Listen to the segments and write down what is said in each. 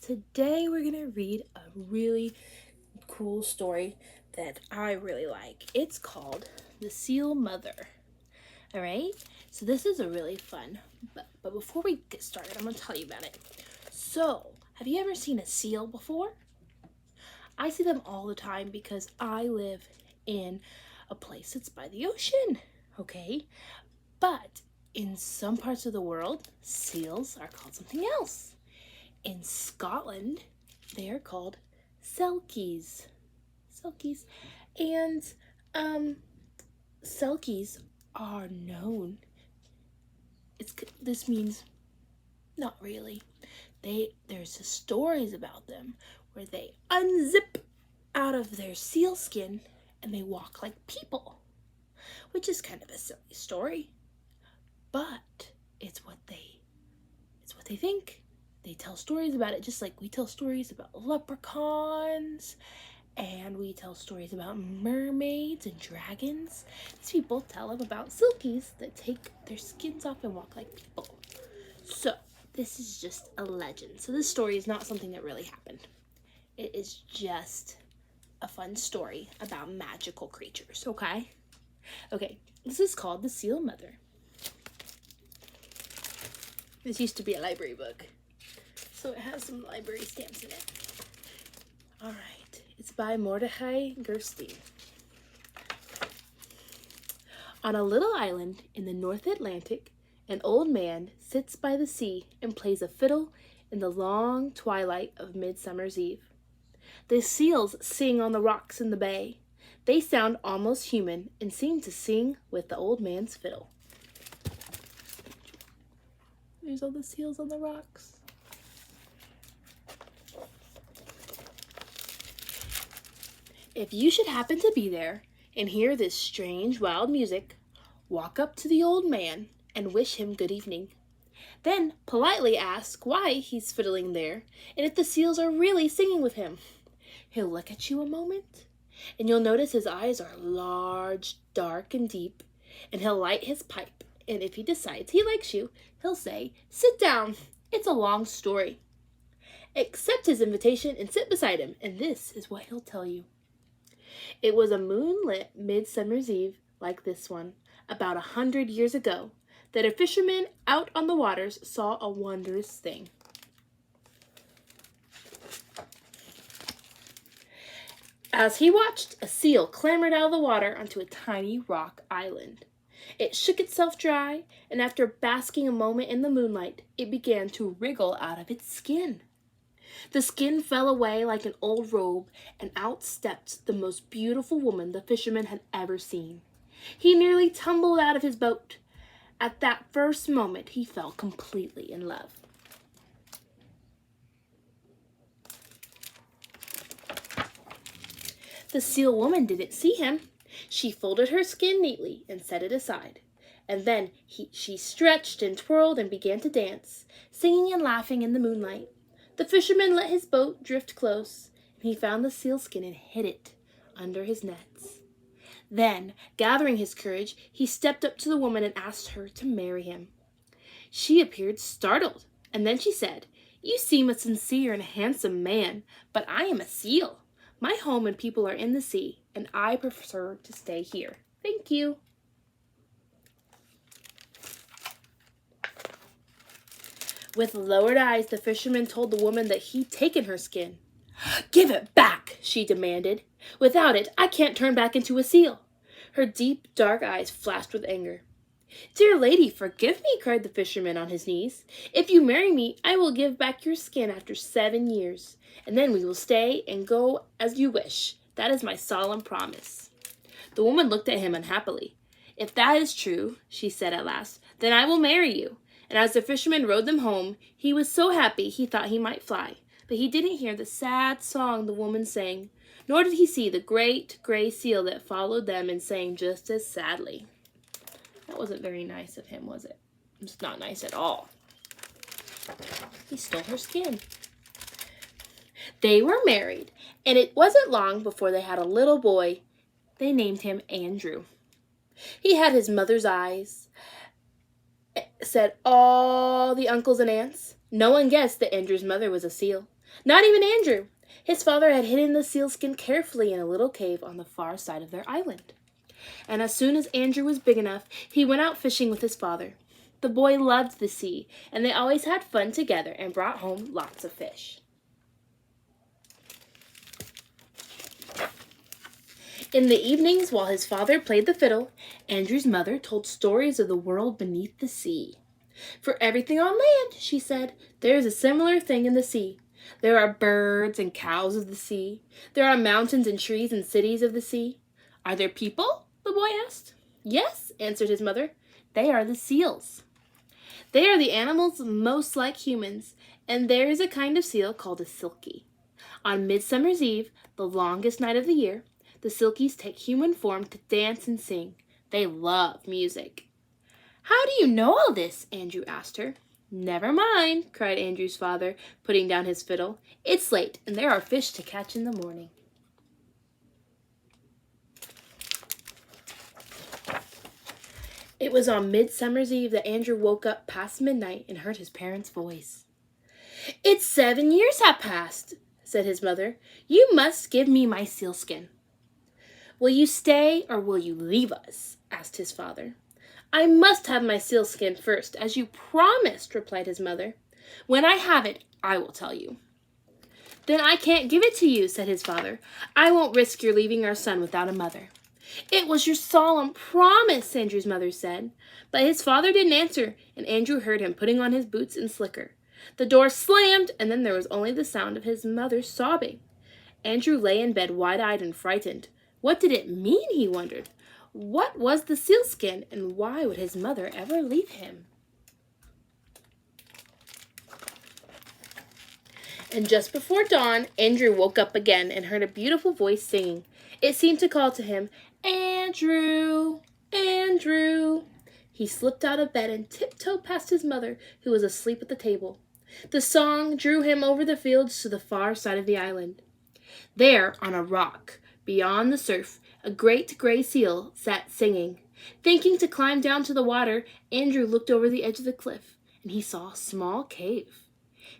Today we're going to read a really cool story that I really like. It's called The Seal Mother. All right? So this is a really fun, but before we get started, I'm going to tell you about it. So, have you ever seen a seal before? I see them all the time because I live in a place that's by the ocean, okay? But in some parts of the world, seals are called something else. In Scotland, they are called selkies. Selkies. And selkies are known. This means not really. There's stories about them where they unzip out of their seal skin and they walk like people, which is kind of a silly story, but it's what they think. They tell stories about it just like we tell stories about leprechauns and we tell stories about mermaids and dragons. These people tell them about silkies that take their skins off and walk like people. So this is just a legend. So this story is not something that really happened. It is just a fun story about magical creatures, okay? Okay, this is called The Seal Mother. This used to be a library book, so it has some library stamps in it. All right, it's by Mordicai Gerstein. On a little island in the North Atlantic, an old man sits by the sea and plays a fiddle in the long twilight of Midsummer's Eve. The seals sing on the rocks in the bay. They sound almost human and seem to sing with the old man's fiddle. There's all the seals on the rocks. If you should happen to be there and hear this strange, wild music, walk up to the old man and wish him good evening. Then politely ask why he's fiddling there and if the seals are really singing with him. He'll look at you a moment, and you'll notice his eyes are large, dark, and deep, and he'll light his pipe, and if he decides he likes you, he'll say, "Sit down, it's a long story." Accept his invitation and sit beside him, and this is what he'll tell you. It was a moonlit midsummer's eve like this one, about 100 years ago, that a fisherman out on the waters saw a wondrous thing. As he watched, a seal clambered out of the water onto a tiny rock island. It shook itself dry, and after basking a moment in the moonlight, it began to wriggle out of its skin. The skin fell away like an old robe, and out stepped the most beautiful woman the fisherman had ever seen. He nearly tumbled out of his boat. At that first moment, he fell completely in love. The seal woman didn't see him. She folded her skin neatly and set it aside. And then she stretched and twirled and began to dance, singing and laughing in the moonlight. The fisherman let his boat drift close, and he found the sealskin and hid it under his nets. Then, gathering his courage, he stepped up to the woman and asked her to marry him. She appeared startled, and then she said, "You seem a sincere and handsome man, but I am a seal. My home and people are in the sea, and I prefer to stay here. Thank you." With lowered eyes, the fisherman told the woman that he'd taken her skin. "Give it back," she demanded. "Without it, I can't turn back into a seal." Her deep, dark eyes flashed with anger. "Dear lady, forgive me," cried the fisherman on his knees. "If you marry me, I will give back your skin after 7 years, and then we will stay and go as you wish. That is my solemn promise." The woman looked at him unhappily. "If that is true," she said at last, "then I will marry you." And as the fisherman rowed them home, he was so happy he thought he might fly. But he didn't hear the sad song the woman sang, nor did he see the great gray seal that followed them and sang just as sadly. That wasn't very nice of him, was it? It's not nice at all. He stole her skin. They were married, and it wasn't long before they had a little boy. They named him Andrew. He had his mother's eyes, said all the uncles and aunts. No one guessed that Andrew's mother was a seal. Not even Andrew. His father had hidden the sealskin carefully in a little cave on the far side of their island. And as soon as Andrew was big enough, he went out fishing with his father. The boy loved the sea, and they always had fun together and brought home lots of fish. In the evenings, while his father played the fiddle, Andrew's mother told stories of the world beneath the sea. For everything on land, she said, there is a similar thing in the sea. There are birds and cows of the sea. There are mountains and trees and cities of the sea. Are there people? The boy asked. Yes, answered his mother. They are the seals. They are the animals most like humans, and there is a kind of seal called a silkie. On Midsummer's Eve, the longest night of the year, the silkies take human form to dance and sing. They love music. How do you know all this? Andrew asked her. Never mind, cried Andrew's father, putting down his fiddle. It's late, and there are fish to catch in the morning. It was on Midsummer's Eve that Andrew woke up past midnight and heard his parents' voice. It's 7 years have passed, said his mother. You must give me my sealskin. Will you stay or will you leave us? Asked his father. I must have my sealskin first, as you promised, replied his mother. When I have it, I will tell you. Then I can't give it to you, said his father. I won't risk your leaving our son without a mother. It was your solemn promise, Andrew's mother said. But his father didn't answer, and Andrew heard him putting on his boots and slicker. The door slammed, and then there was only the sound of his mother sobbing. Andrew lay in bed wide-eyed and frightened. What did it mean, he wondered. What was the sealskin, and why would his mother ever leave him? And just before dawn, Andrew woke up again and heard a beautiful voice singing. It seemed to call to him, Andrew, Andrew. He slipped out of bed and tiptoed past his mother, who was asleep at the table. The song drew him over the fields to the far side of the island. There, on a rock, beyond the surf, a great gray seal sat singing. Thinking to climb down to the water, Andrew looked over the edge of the cliff, and he saw a small cave.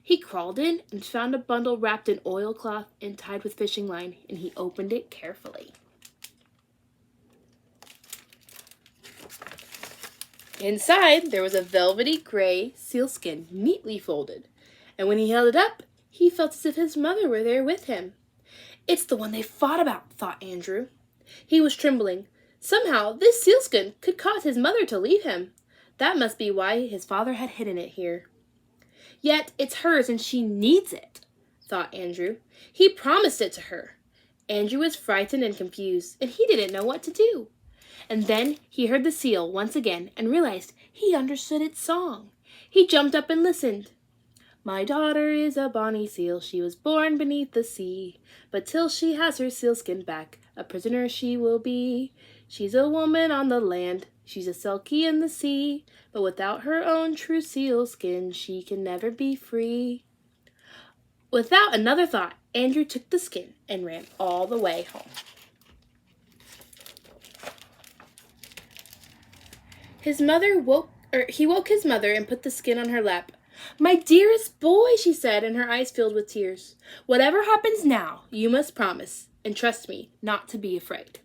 He crawled in and found a bundle wrapped in oilcloth and tied with fishing line, and he opened it carefully. Inside, there was a velvety gray sealskin neatly folded, and when he held it up, he felt as if his mother were there with him. It's the one they fought about, thought Andrew. He was trembling. Somehow, this sealskin could cause his mother to leave him. That must be why his father had hidden it here. Yet it's hers and she needs it, thought Andrew. He promised it to her. Andrew was frightened and confused, and he didn't know what to do. And then he heard the seal once again and realized he understood its song. He jumped up and listened. My daughter is a bonny seal, she was born beneath the sea, but till she has her sealskin back, a prisoner she will be. She's a woman on the land, she's a selkie in the sea, but without her own true sealskin, she can never be free. Without another thought, Andrew took the skin and ran all the way home. He woke his mother and put the skin on her lap. My dearest boy, she said, and her eyes filled with tears. Whatever happens now, you must promise, and trust me, not to be afraid.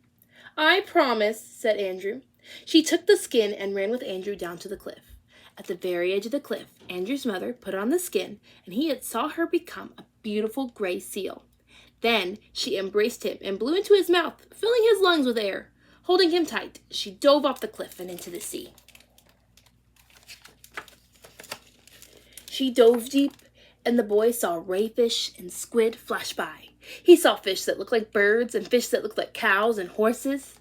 I promise, said Andrew. She took the skin and ran with Andrew down to the cliff. At the very edge of the cliff, Andrew's mother put on the skin, and he saw her become a beautiful gray seal. Then she embraced him and blew into his mouth, filling his lungs with air. Holding him tight, she dove off the cliff and into the sea. She dove deep, and the boy saw rayfish and squid flash by. He saw fish that looked like birds and fish that looked like cows and horses.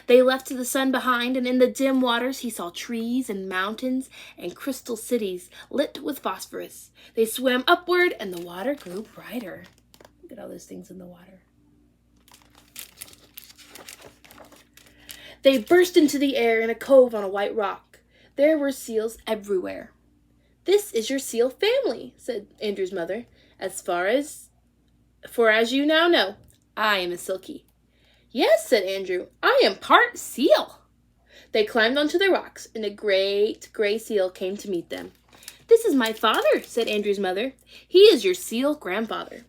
They left the sun behind, and in the dim waters he saw trees and mountains and crystal cities lit with phosphorus. They swam upward, and the water grew brighter. Look at all those things in the water. They burst into the air in a cove on a white rock. There were seals everywhere. This is your seal family, said Andrew's mother. For as you now know, I am a silkie. Yes, said Andrew, I am part seal. They climbed onto the rocks, and a great gray seal came to meet them. "This is my father," said Andrew's mother. "He is your seal grandfather."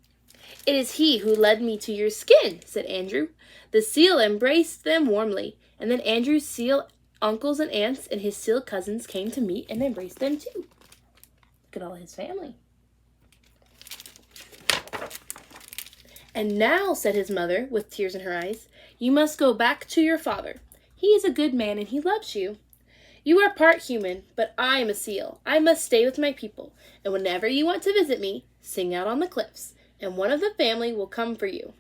"It is he who led me to your skin," said Andrew. The seal embraced them warmly, and then Andrew's seal uncles and aunts and his seal cousins came to meet and embrace them too. Look at all his family. "And now," said his mother, with tears in her eyes, "you must go back to your father. He is a good man and he loves you. You are part human, but I am a seal. I must stay with my people, and whenever you want to visit me, sing out on the cliffs, and one of the family will come for you."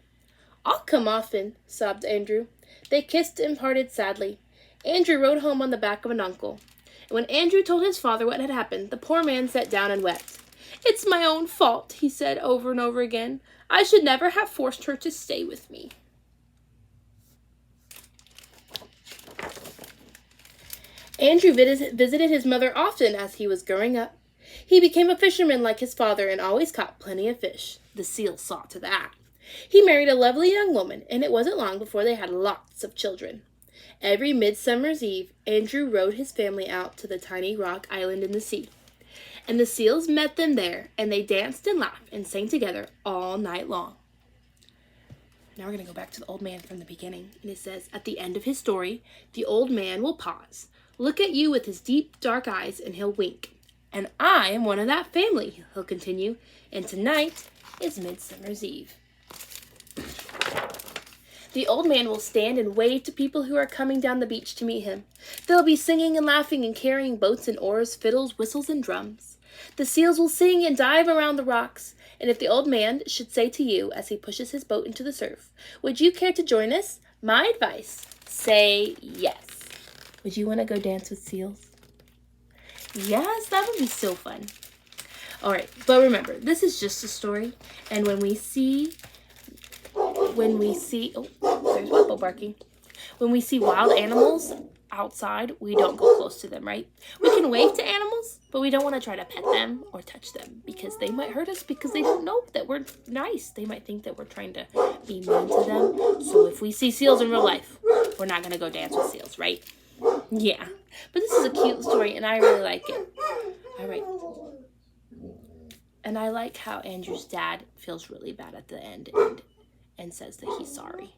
"I'll come often," sobbed Andrew. They kissed and parted sadly. Andrew rode home on the back of an uncle. And when Andrew told his father what had happened, the poor man sat down and wept. "It's my own fault," he said over and over again. "I should never have forced her to stay with me." Andrew visited his mother often as he was growing up. He became a fisherman like his father and always caught plenty of fish. The seal saw to that. He married a lovely young woman, and it wasn't long before they had lots of children. Every Midsummer's Eve, Andrew rowed his family out to the tiny rock island in the sea. And the seals met them there, and they danced and laughed and sang together all night long. Now we're going to go back to the old man from the beginning. And it says, at the end of his story, the old man will pause, look at you with his deep, dark eyes, and he'll wink. "And I am one of that family," he'll continue. "And tonight is Midsummer's Eve." The old man will stand and wave to people who are coming down the beach to meet him. They'll be singing and laughing and carrying boats and oars, fiddles, whistles, and drums. The seals will sing and dive around the rocks. And if the old man should say to you as he pushes his boat into the surf, "Would you care to join us?" my advice, say yes. Would you want to go dance with seals? Yes, that would be so fun. All right, but remember, this is just a story. And when we see, oh, there's Papa barking. When we see wild animals outside, we don't go close to them, right? We can wave to animals, but we don't want to try to pet them or touch them because they might hurt us because they don't know that we're nice. They might think that we're trying to be mean to them. So if we see seals in real life, we're not going to go dance with seals, right? Yeah. But this is a cute story, and I really like it. All right. And I like how Andrew's dad feels really bad at the end and says that he's sorry.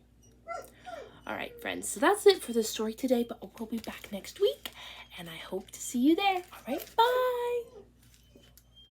All right, friends. So that's it for the story today, but we'll be back next week, and I hope to see you there. All right, bye.